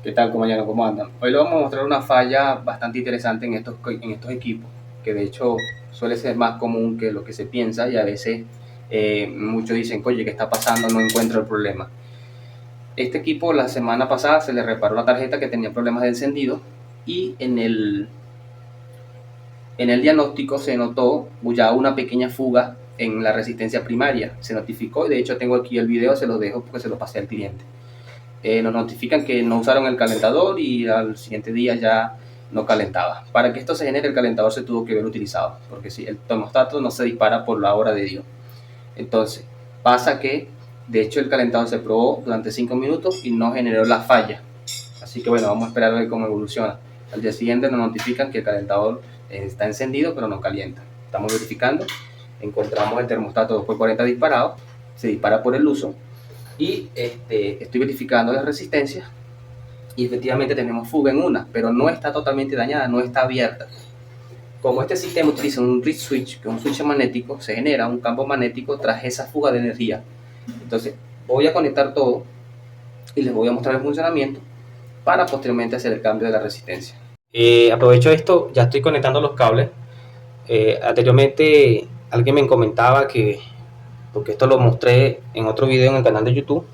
¿Qué tal, compañero? ¿Cómo andan? Hoy le vamos a mostrar una falla bastante interesante en estos equipos, que de hecho suele ser más común que lo que se piensa y a veces muchos dicen, oye, ¿qué está pasando? No encuentro el problema. Este equipo la semana pasada se le reparó la tarjeta que tenía problemas de encendido y en el diagnóstico se notó ya una pequeña fuga en la resistencia primaria. Se notificó y de hecho tengo aquí el video, se lo dejo porque se lo pasé al cliente. Nos notifican que no usaron el calentador y al siguiente día ya no calentaba. Para que esto se genere, el calentador se tuvo que ver utilizado, porque si el termostato no se dispara por la hora de Dios. Entonces, pasa que, de hecho, el calentador se probó durante 5 minutos y no generó la falla. Así que bueno, vamos a esperar a ver cómo evoluciona. Al día siguiente nos notifican que el calentador está encendido, pero no calienta. Estamos verificando, encontramos el termostato 2x40 disparado, se dispara por el uso y estoy verificando las resistencias y efectivamente tenemos fuga en una, pero no está totalmente dañada, no está abierta. Como este sistema utiliza un reed switch, que es un switch magnético, se genera un campo magnético tras esa fuga de energía. Entonces voy a conectar todo y les voy a mostrar el funcionamiento para posteriormente hacer el cambio de la resistencia. Aprovecho esto, ya estoy conectando los cables. Anteriormente alguien me comentaba que, porque esto lo mostré en otro video en el canal de YouTube,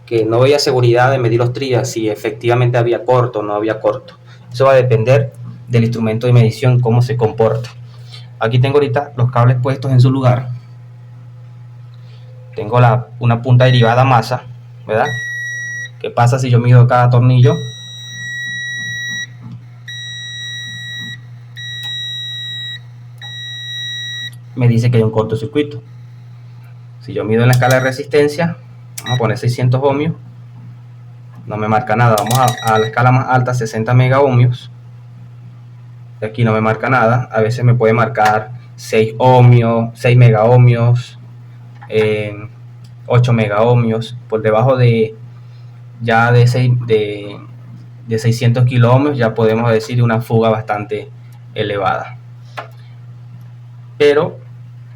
que no había seguridad de medir los trías, si efectivamente había corto o no había corto. Eso va a depender del instrumento de medición, cómo se comporta. Aquí tengo ahorita los cables puestos en su lugar. Tengo una punta derivada masa, ¿verdad? ¿Qué pasa si yo mido cada tornillo? Me dice que hay un cortocircuito. Si yo mido en la escala de resistencia, vamos a poner 600 ohmios, no me marca nada. Vamos a la escala más alta, 60 mega ohmios. De aquí no me marca nada. A veces me puede marcar 6 ohmios, 6 mega ohmios, 8 mega ohmios. Por debajo de 600 kilo ohmios ya podemos decir una fuga bastante elevada. Pero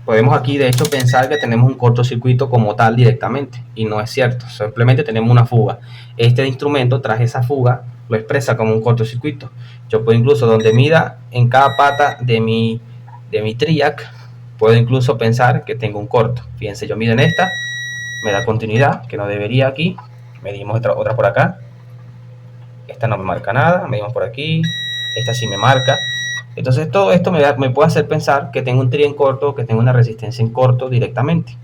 podemos aquí de hecho pensar que tenemos un cortocircuito como tal directamente, y no es cierto, simplemente tenemos una fuga. Este instrumento tras esa fuga lo expresa como un cortocircuito. Yo puedo incluso, donde mida en cada pata de mi triac, puedo incluso pensar que tengo un corto. Fíjense, yo mido en esta, me da continuidad, que no debería aquí. Medimos otra por acá, esta no me marca nada. Medimos por aquí, esta sí me marca. Entonces todo esto me puede hacer pensar que tengo un tri en corto, que tengo una resistencia en corto directamente.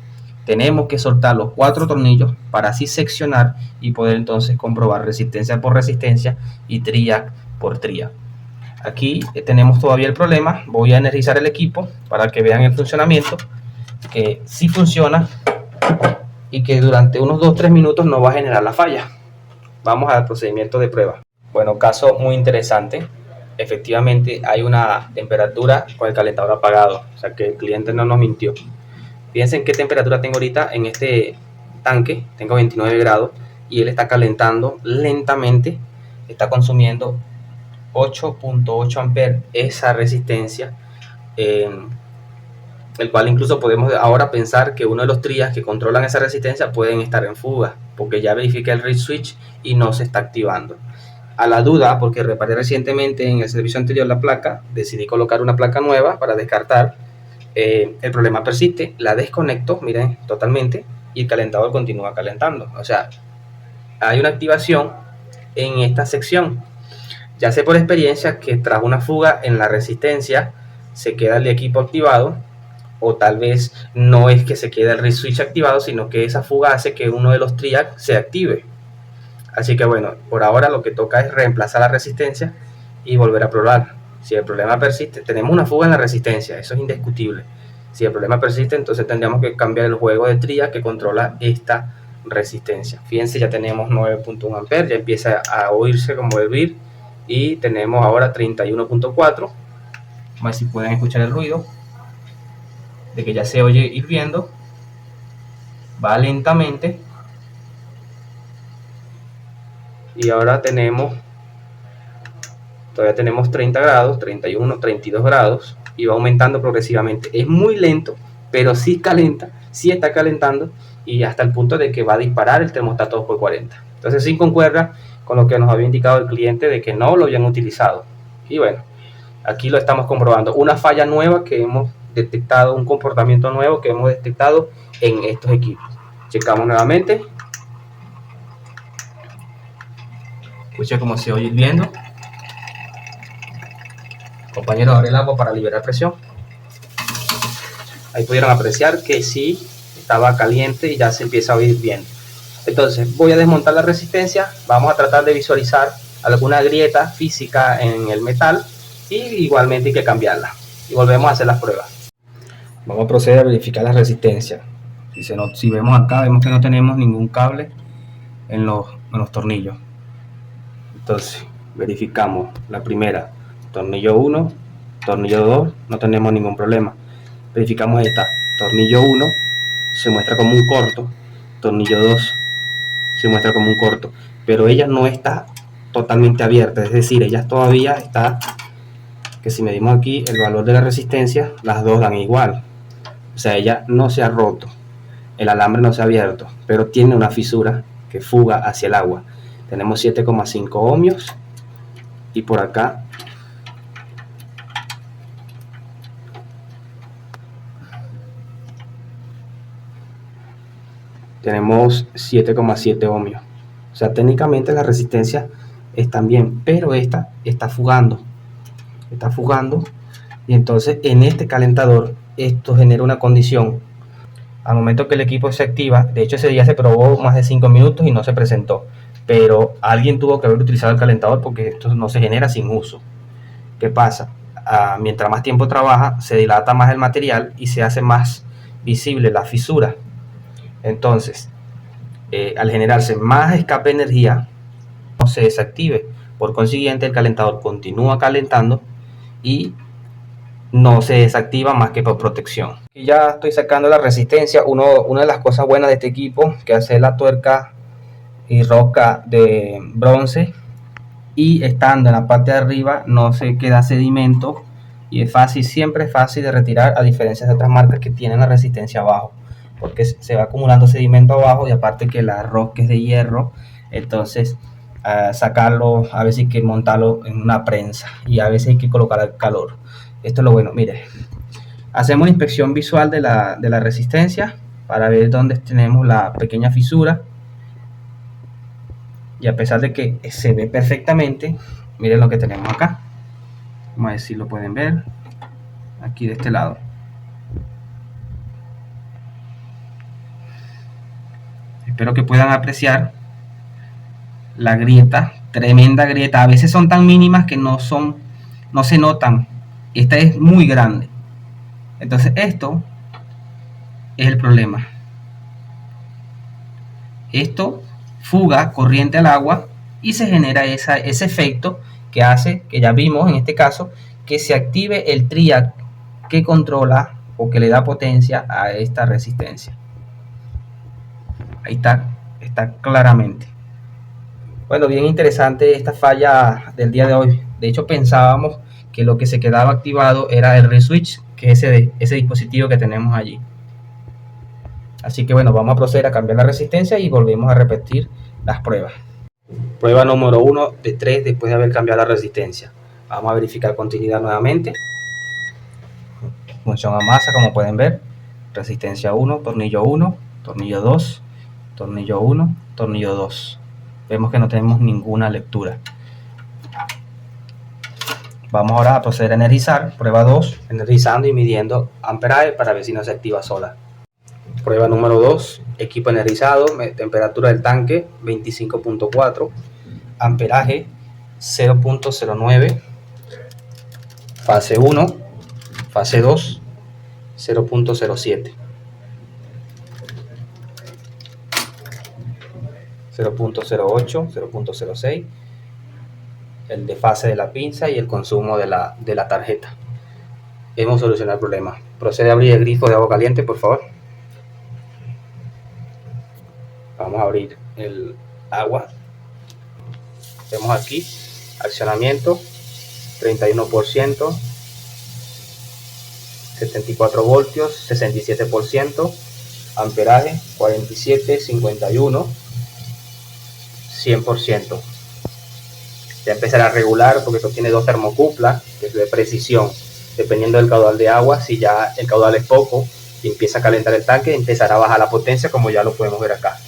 Tenemos que soltar los 4 tornillos para así seccionar y poder entonces comprobar resistencia por resistencia y triac por triac. Aquí tenemos todavía el problema. Voy a energizar el equipo para que vean el funcionamiento, que sí funciona y que durante unos 2-3 minutos no va a generar la falla. Vamos al procedimiento de prueba. Bueno, caso muy interesante. Efectivamente hay una temperatura con el calentador apagado, o sea que el cliente no nos mintió. Fíjense en qué temperatura tengo ahorita en este tanque. Tengo 29 grados y él está calentando lentamente, está consumiendo 8.8 amperes esa resistencia, el cual incluso podemos ahora pensar que uno de los trias que controlan esa resistencia pueden estar en fuga, porque ya verifiqué el reed switch y no se está activando. A la duda, porque reparé recientemente en el servicio anterior la placa, decidí colocar una placa nueva para descartar. El problema persiste, la desconecto, miren, totalmente, y el calentador continúa calentando. O sea, hay una activación en esta sección. Ya sé por experiencia que tras una fuga en la resistencia se queda el equipo activado, o tal vez no es que se quede el reed switch activado, sino que esa fuga hace que uno de los triac se active. Así que bueno, por ahora lo que toca es reemplazar la resistencia y volver a probar. Si el problema persiste, tenemos una fuga en la resistencia, eso es indiscutible. Si el problema persiste, entonces tendríamos que cambiar el juego de triac que controla esta resistencia. Fíjense, ya tenemos 9.1 amperes, ya empieza a oírse como hervir, y tenemos ahora 31.4. Vamos a ver si pueden escuchar el ruido de que ya se oye hirviendo. Va lentamente. Y ahora todavía tenemos 30 grados, 31, 32 grados, y va aumentando progresivamente. Es muy lento, pero sí calienta, sí está calentando, y hasta el punto de que va a disparar el termostato 2x40. Entonces sí concuerda con lo que nos había indicado el cliente de que no lo habían utilizado. Y bueno, aquí lo estamos comprobando, una falla nueva que hemos detectado, un comportamiento nuevo que hemos detectado en estos equipos. Checamos nuevamente. Escucha cómo se oye hirviendo. Compañero, abre el agua para liberar presión. Ahí pudieron apreciar que sí estaba caliente y ya se empieza a oír bien. Entonces voy a desmontar la resistencia, vamos a tratar de visualizar alguna grieta física en el metal y igualmente hay que cambiarla. Y volvemos a hacer las pruebas. Vamos a proceder a verificar la resistencia. Si vemos acá, vemos que no tenemos ningún cable en los tornillos. Entonces verificamos la primera, tornillo 1, tornillo 2, no tenemos ningún problema. Verificamos esta, tornillo 1 se muestra como un corto, tornillo 2 se muestra como un corto, pero ella no está totalmente abierta, es decir, ella todavía está, que si medimos aquí el valor de la resistencia, las dos dan igual, o sea, ella no se ha roto, el alambre no se ha abierto, pero tiene una fisura que fuga hacia el agua. Tenemos 7,5 ohmios y por acá tenemos 7,7 ohmios. O sea, técnicamente las resistencias están bien, pero esta está fugando y entonces en este calentador esto genera una condición. Al momento que el equipo se activa, de hecho ese día se probó más de 5 minutos y no se presentó, pero alguien tuvo que haber utilizado el calentador porque esto no se genera sin uso. ¿Qué pasa? Mientras más tiempo trabaja, se dilata más el material y se hace más visible la fisura. Entonces, al generarse más escape de energía, no se desactive. Por consiguiente, el calentador continúa calentando y no se desactiva más que por protección. Y ya estoy sacando la resistencia. Una de las cosas buenas de este equipo, que hace la tuerca y rosca de bronce, y estando en la parte de arriba no se queda sedimento y es fácil, siempre es fácil de retirar, a diferencia de otras marcas que tienen la resistencia abajo, porque se va acumulando sedimento abajo y aparte que la rosca es de hierro, entonces sacarlo, a veces hay que montarlo en una prensa y a veces hay que colocar el calor. Esto es lo bueno. Mire, hacemos una inspección visual de la resistencia para ver dónde tenemos la pequeña fisura. Y a pesar de que se ve perfectamente, miren lo que tenemos acá. Vamos a ver si lo pueden ver. Aquí de este lado. Espero que puedan apreciar la grieta, tremenda grieta. A veces son tan mínimas que no se notan. Esta es muy grande. Entonces esto es el problema. Esto fuga corriente al agua y se genera ese efecto que hace, que ya vimos en este caso, que se active el triac que controla o que le da potencia a esta resistencia. Ahí está claramente. Bueno, bien interesante esta falla del día de hoy. De hecho, pensábamos que lo que se quedaba activado era el reswitch, que es ese dispositivo que tenemos allí. Así que bueno, vamos a proceder a cambiar la resistencia y volvemos a repetir las pruebas. Prueba número 1 de 3 después de haber cambiado la resistencia. Vamos a verificar continuidad nuevamente. Función a masa, como pueden ver. Resistencia 1, tornillo 1, tornillo 2, tornillo 1, tornillo 2. Vemos que no tenemos ninguna lectura. Vamos ahora a proceder a energizar. Prueba 2, energizando y midiendo amperaje para ver si no se activa sola. Prueba número 2, equipo energizado, temperatura del tanque 25.4, amperaje 0.09, fase 1, fase 2 0.07, 0.08, 0.06, el desfase de la pinza y el consumo de la tarjeta. Hemos solucionado el problema. Procede a abrir el grifo de agua caliente, por favor. Vamos a abrir el agua. Vemos aquí accionamiento 31%, 74 voltios, 67%, amperaje 47, 51, 100%. Ya empezará a regular porque esto tiene 2 termocuplas, que es de precisión. Dependiendo del caudal de agua, si ya el caudal es poco y empieza a calentar el tanque, empezará a bajar la potencia, como ya lo podemos ver acá.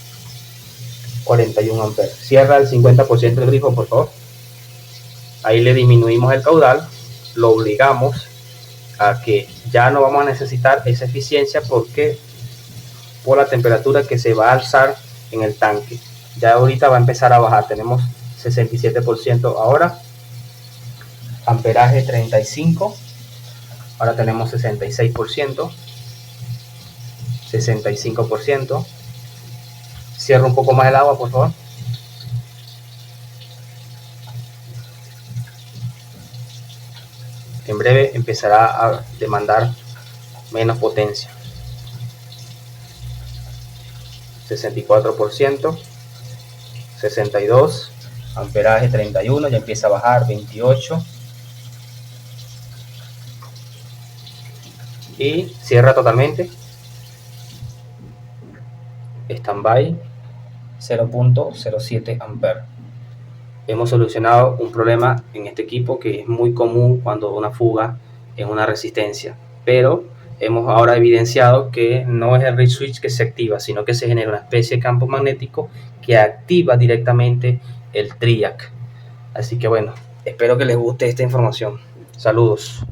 41 amperes. Cierra el 50% del grifo, por favor. Ahí le disminuimos el caudal, lo obligamos a que ya no vamos a necesitar esa eficiencia porque por la temperatura que se va a alzar en el tanque. Ya ahorita va a empezar a bajar. Tenemos 67% ahora, amperaje 35, ahora tenemos 66%, 65%. Cierra un poco más el agua, por favor. En breve empezará a demandar menos potencia. 64%, 62%, amperaje 31, ya empieza a bajar, 28. Y cierra totalmente. Standby 0.07 amperes. Hemos solucionado un problema en este equipo que es muy común cuando una fuga en una resistencia, pero hemos ahora evidenciado que no es el reed switch que se activa, sino que se genera una especie de campo magnético que activa directamente el TRIAC. Así que bueno, espero que les guste esta información. Saludos.